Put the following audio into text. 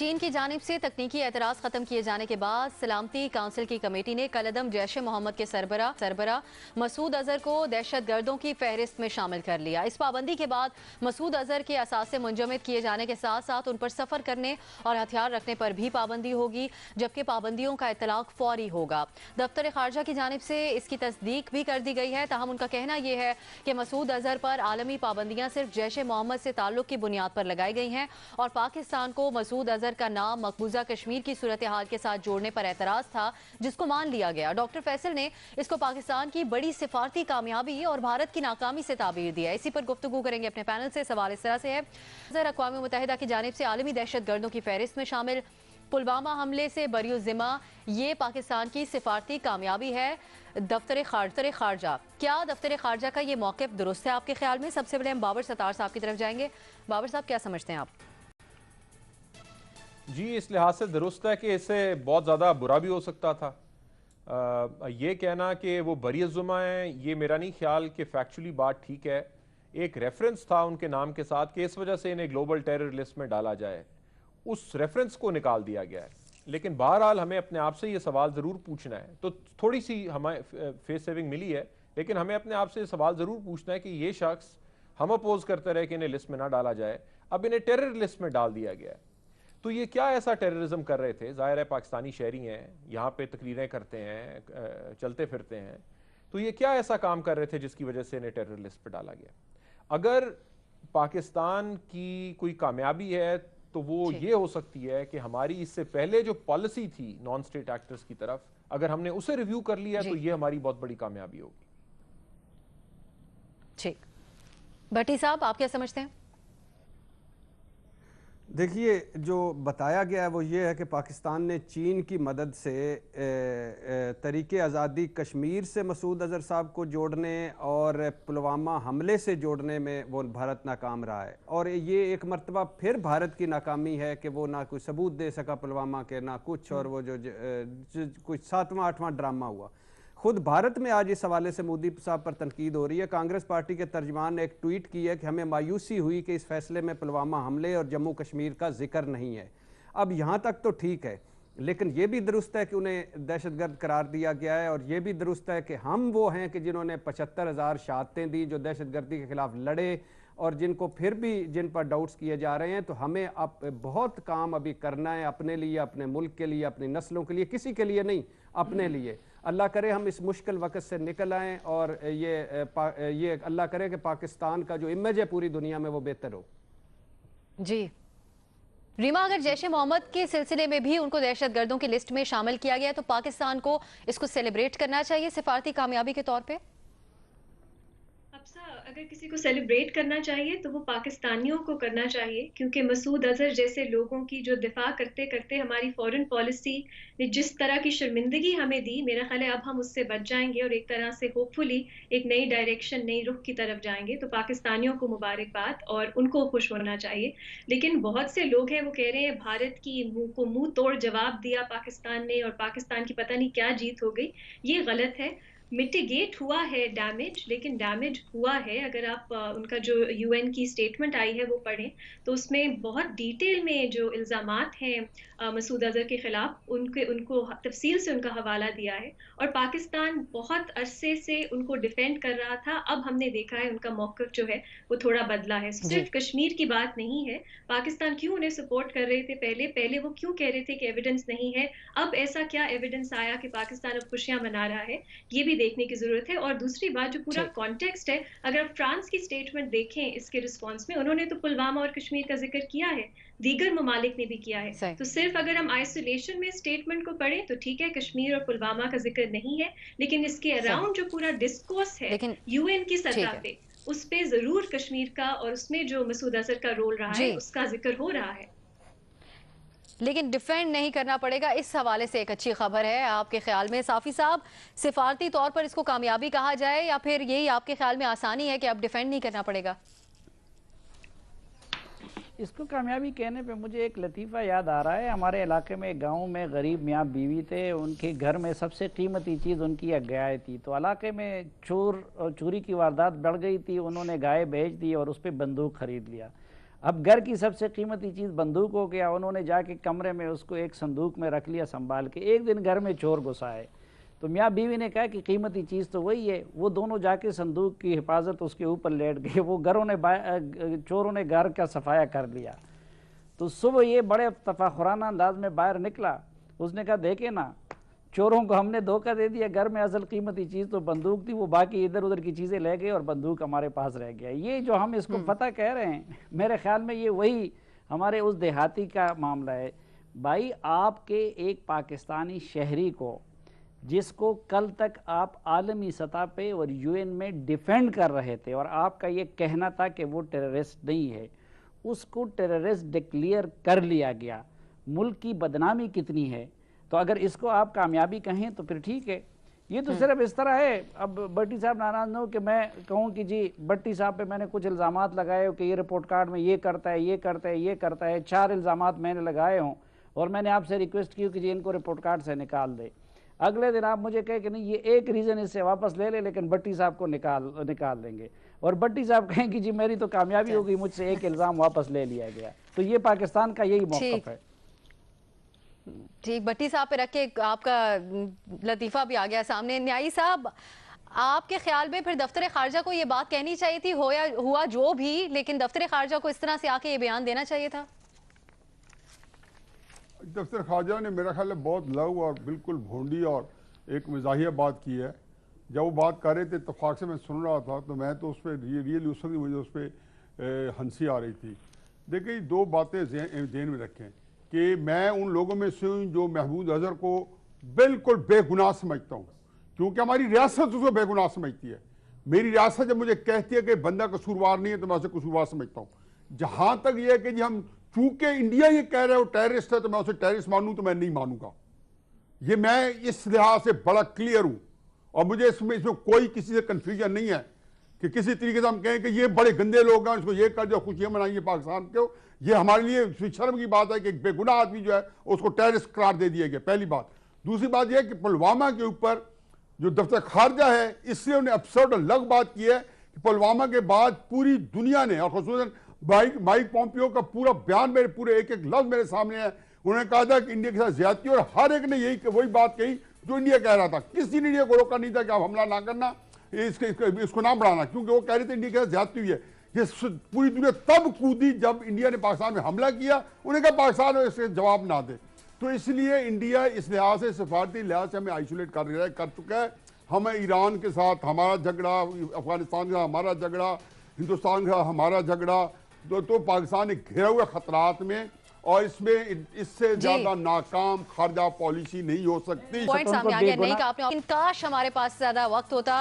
चीन की जानिब से तकनीकी एतराज़ खत्म किए जाने के बाद सलामती काउंसिल की कमेटी ने कलअदम जैश ए मोहम्मद के सरबरा मसूद अजहर को दहशत गर्दों की फहरिस्त में शामिल कर लिया। इस पाबंदी के बाद मसूद अजहर के असासे मुंजमद किए जाने के साथ साथ उन पर सफर करने और हथियार रखने पर भी पाबंदी होगी, जबकि पाबंदियों का इतलाक फौरी होगा। दफ्तर खारजा की जानिब से इसकी तस्दीक भी कर दी गई है। ताहम उनका कहना यह है कि मसूद अजहर पर आलमी पाबंदियां सिर्फ जैश ए मोहम्मद से ताल्लुक की बुनियाद पर लगाई गई हैं और पाकिस्तान को मसूद अजहर का नाम मकबूजा कश्मीर की सूरत हाल के साथ जोड़ने पर एतराज था, जिसको मान लिया गया। डॉक्टर फैसल ने इसको पाकिस्तान की बड़ी सिफारती कामयाबी और भारत की नाकामी से ताबीर दिया। इसी पर गुफ्तगू करेंगे अपने पैनल से। सवाल इस तरह से है, अक़वाम मुत्तहिदा की जानिब से आलमी दहशत गर्दों की फहरिस्त में शामिल पुलवामा हमले से बरी ज़िम्मा ये पाकिस्तान की सिफारती कामयाबी है। दफ्तर खारजा, क्या दफ्तर खारजा का ये मौक़िफ़ दुरुस्त है आपके ख्याल में? सबसे पहले हम बाबर सत्तार साहब की तरफ जाएंगे। बाबर साहब, क्या समझते हैं आप? जी, इस लिहाज से दुरुस्त है कि इससे बहुत ज़्यादा बुरा भी हो सकता था। ये कहना कि वो बरी ज़ुमा है, ये मेरा नहीं ख्याल कि फैक्चुअली बात ठीक है। एक रेफरेंस था उनके नाम के साथ कि इस वजह से इन्हें ग्लोबल टेरर लिस्ट में डाला जाए, उस रेफरेंस को निकाल दिया गया है। लेकिन बहरहाल हमें अपने आप से ये सवाल ज़रूर पूछना है। तो थोड़ी सी हमें फेस सेविंग मिली है, लेकिन हमें अपने आप से ये सवाल ज़रूर पूछना है कि ये शख्स, हम अपोज करते रहे कि इन्हें लिस्ट में ना डाला जाए, अब इन्हें टेरर लिस्ट में डाल दिया गया है। तो ये क्या ऐसा टेररिज्म कर रहे थे? ज़ाहिर है पाकिस्तानी शहरी हैं, यहाँ पे तकरीरें करते हैं, चलते फिरते हैं, तो ये क्या ऐसा काम कर रहे थे जिसकी वजह से इन्हें टेरर लिस्ट पर डाला गया? अगर पाकिस्तान की कोई कामयाबी है तो वो ये हो सकती है कि हमारी इससे पहले जो पॉलिसी थी नॉन स्टेट एक्टर्स की तरफ, अगर हमने उसे रिव्यू कर लिया तो ये हमारी बहुत बड़ी कामयाबी होगी। ठीक, भट्टी साहब, आप क्या समझते हैं? देखिए, जो बताया गया है वो ये है कि पाकिस्तान ने चीन की मदद से तरीके आज़ादी कश्मीर से मसूद अजहर साहब को जोड़ने और पुलवामा हमले से जोड़ने में वो भारत नाकाम रहा है। और ये एक मर्तबा फिर भारत की नाकामी है कि वो ना कोई सबूत दे सका पुलवामा के, ना कुछ, और वो जो कुछ 7वां 8वां ड्रामा हुआ। खुद भारत में आज इस हवाले से मोदी साहब पर तनकीद हो रही है। कांग्रेस पार्टी के तर्जमान ने एक ट्वीट की है कि हमें मायूसी हुई कि इस फैसले में पुलवामा हमले और जम्मू कश्मीर का जिक्र नहीं है। अब यहाँ तक तो ठीक है, लेकिन ये भी दुरुस्त है कि उन्हें दहशतगर्द करार दिया गया है, और ये भी दुरुस्त है कि हम वो हैं कि जिन्होंने 75,000 शहादतें दी, जो दहशतगर्दी के खिलाफ लड़े, और जिनको फिर भी जिन पर डाउट्स किए जा रहे हैं। तो हमें अब बहुत काम अभी करना है अपने लिए, अपने मुल्क के लिए, अपनी नस्लों के लिए, किसी के लिए नहीं, अपने लिए। अल्लाह करे हम इस मुश्किल वक्त से निकल आएँ, और ये अल्लाह करे कि पाकिस्तान का जो इमेज है पूरी दुनिया में वो बेहतर हो। जी रीमा, अगर जैश ए मोहम्मद के सिलसिले में भी उनको दहशत गर्दों की लिस्ट में शामिल किया गया तो पाकिस्तान को इसको सेलिब्रेट करना चाहिए सिफारती कामयाबी के तौर पे? अगर किसी को सेलिब्रेट करना चाहिए तो वो पाकिस्तानियों को करना चाहिए, क्योंकि मसूद अजहर जैसे लोगों की जो दिफा करते करते हमारी फॉरेन पॉलिसी ने जिस तरह की शर्मिंदगी हमें दी, मेरा ख्याल है अब हम उससे बच जाएंगे और एक तरह से होपफुली एक नई डायरेक्शन, नई रुख की तरफ जाएंगे। तो पाकिस्तानियों को मुबारकबाद और उनको खुश होना चाहिए। लेकिन बहुत से लोग हैं वो कह रहे हैं भारत की मुंह तोड़ जवाब दिया पाकिस्तान ने और पाकिस्तान की पता नहीं क्या जीत हो गई। ये गलत है। मिटिगेट हुआ है डैमेज, लेकिन डैमेज हुआ है। अगर आप उनका जो यूएन की स्टेटमेंट आई है वो पढ़ें तो उसमें बहुत डिटेल में जो इल्ज़ामात हैं मसूद अजहर के खिलाफ, उनको तफसील से उनका हवाला दिया है। और पाकिस्तान बहुत अरसे से उनको डिफेंड कर रहा था। अब हमने देखा है उनका मौक़िफ़ जो है वो थोड़ा बदला है। सिर्फ कश्मीर की बात नहीं है, पाकिस्तान क्यों उन्हें सपोर्ट कर रहे थे पहले वो क्यों कह रहे थे कि एविडेंस नहीं है, अब ऐसा क्या एविडेंस आया कि पाकिस्तान अब खुशियां मना रहा है, ये भी देखने की जरूरत है। और दूसरी बात, जो पूरा कॉन्टेक्स्ट है, अगर आप फ्रांस की स्टेटमेंट देखें इसके रिस्पॉन्स में, उन्होंने तो पुलवामा और कश्मीर का जिक्र किया है, दीगर ममालिक ने भी किया है। तो सिर्फ अगर हम आइसोलेशन में स्टेटमेंट को पढ़ें तो ठीक है, कश्मीर और पुलवामा का जिक्र नहीं है, लेकिन इसके अराउंड जो पूरा डिस्कोर्स है यूएन की सतह पे, उस पे जरूर कश्मीर का और उसमें जो मसूद अजहर का रोल रहा है उसका जिक्र हो रहा है। लेकिन डिफेंड नहीं करना पड़ेगा, इस हवाले से एक अच्छी खबर है आपके ख्याल में साफी साहब, सिफारती तौर पर इसको कामयाबी कहा जाए या फिर यही आपके ख्याल में आसानी है कि अब डिफेंड नहीं करना पड़ेगा? इसको कामयाबी कहने पे मुझे एक लतीफ़ा याद आ रहा है। हमारे इलाके में गांव में गरीब मियाँ बीवी थे, उनके घर में सबसे कीमती चीज़ उनकी एक गाय थी। तो इलाके में चोर और चोरी की वारदात बढ़ गई थी, उन्होंने गाय बेच दी और उस पर बंदूक खरीद लिया। अब घर की सबसे कीमती चीज़ बंदूक हो गया, उन्होंने जाके कमरे में उसको एक संदूक में रख लिया संभाल के। एक दिन घर में चोर घुसा है तो मियाँ बीवी ने कहा कि कीमती चीज़ तो वही है। वो दोनों जाके संदूक की हिफाजत उसके ऊपर लेट गए। वो चोरों ने घर का सफाया कर लिया। तो सुबह ये बड़े तफाखुराना अंदाज में बाहर निकला। उसने कहा देखे ना, चोरों को हमने धोखा दे दिया, घर में असल कीमती चीज़ तो बंदूक थी, वो बाकी इधर उधर की चीज़ें ले गए और बंदूक हमारे पास रह गया। ये जो हम इसको फतह कह रहे हैं, मेरे ख्याल में ये वही हमारे उस देहाती का मामला है। भाई, आपके एक पाकिस्तानी शहरी को, जिसको कल तक आप आलमी सतह पे और यूएन में डिफेंड कर रहे थे और आपका ये कहना था कि वो टेररिस्ट नहीं है, उसको टेररिस्ट डिक्लेयर कर लिया गया। मुल्क की बदनामी कितनी है। तो अगर इसको आप कामयाबी कहें तो फिर ठीक है। ये तो सिर्फ इस तरह है। अब भट्टी साहब नाराज न हो कि मैं कहूँ कि जी भट्टी साहब पे मैंने कुछ इल्ज़ामात लगाए हो कि ये रिपोर्ट कार्ड में ये करता है, ये करता है, ये करता है। 4 इल्ज़ामात मैंने लगाए हों और मैंने आपसे रिक्वेस्ट की कि जी इनको रिपोर्ट कार्ड से निकाल दे। अगले दिन आप मुझे कहे कि नहीं, ये एक रीज़न इससे वापस ले ले, लेकिन भट्टी साहब को निकाल देंगे। और भट्टी साहब कहें कि जी मेरी तो कामयाबी हो गई, मुझसे एक इल्ज़ाम वापस ले लिया गया। तो ये पाकिस्तान का यही मौक़िफ़ है। ठीक, भट्टी साहब पे रख के आपका लतीफ़ा भी आ गया सामने। न्यायी साहब, आपके ख्याल में फिर दफ्तर खारजा को ये बात कहनी चाहिए थी, हो या हुआ जो भी, लेकिन दफ्तर खारजा को इस तरह से आके ये बयान देना चाहिए था? दफ्तर खारजा ने मेरा ख्याल है बहुत लव और बिल्कुल भोंडी और एक मजाहिया बात की है। जब वो बात कर रहे थे इत्तफाक से मैं सुन रहा था, तो मैं तो उस पर रियली उस वक्त मुझे उस पर हंसी आ रही थी। देखिए, 2 बातें ज़हन में रखें कि मैं उन लोगों में से हूँ जो महमूद अजहर को बिल्कुल बेगुनाह समझता हूँ, क्योंकि हमारी रियासत उसको बेगुनाह समझती है। मेरी रियासत जब मुझे कहती है कि बंदा कसूरवार नहीं है तो मैं उसे कसूरवार समझता हूँ। जहाँ तक ये है कि जी हम चूंकि इंडिया ये कह रहे हो टेररिस्ट है तो मैं उसे टेररिस्ट मानूँ, तो मैं नहीं मानूंगा। ये मैं इस लिहाज से बड़ा क्लियर हूँ और मुझे इसमें कोई किसी से कन्फ्यूजन नहीं है कि किसी तरीके से हम कहें कि ये बड़े गंदे लोग हैं, इसको ये कर दो, खुशियाँ मनाइए पाकिस्तान के। ये हमारे लिए शर्म की बात है कि एक बेगुनाह आदमी जो है उसको टेररिस्ट करार दे दिया गया, पहली बात। दूसरी बात यह है कि पुलवामा के ऊपर जो दफ्तर खारजा है, इससे उन्हें अब्सर्ड अलग बात की है कि पुलवामा के बाद पूरी दुनिया ने, और खुसूसन माइक पॉम्पियो का पूरा बयान मेरे पूरे एक एक लफ्ज मेरे सामने है। उन्होंने कहा था कि इंडिया के साथ ज्यादती, और हर एक ने यही वही बात कही जो इंडिया कह रहा था। किसी ने इंडिया को रोका नहीं था कि आप हमला ना करना, इसको ना बढ़ाना, क्योंकि वो कह रहे थे इंडिया के साथ ज्यादती हुई है। ये पूरी दुनिया तब कूदी जब इंडिया ने पाकिस्तान में हमला किया। उन्हें कहा पाकिस्तान इसके जवाब ना दे। तो इसलिए इंडिया इस लिहाज से, सफारती लिहाज से हमें आइसोलेट कर चुका है। हमें ईरान के साथ हमारा झगड़ा, अफगानिस्तान के साथ हमारा झगड़ा, हिंदुस्तान के साथ हमारा झगड़ा, तो पाकिस्तान एक घिरा हुआ खतरात में, और इसमें इससे ज्यादा नाकाम खारजा पॉलिसी नहीं हो सकती। पॉइंट सामने आ गया, नहीं कहा आपने। काश हमारे पास ज्यादा वक्त होता।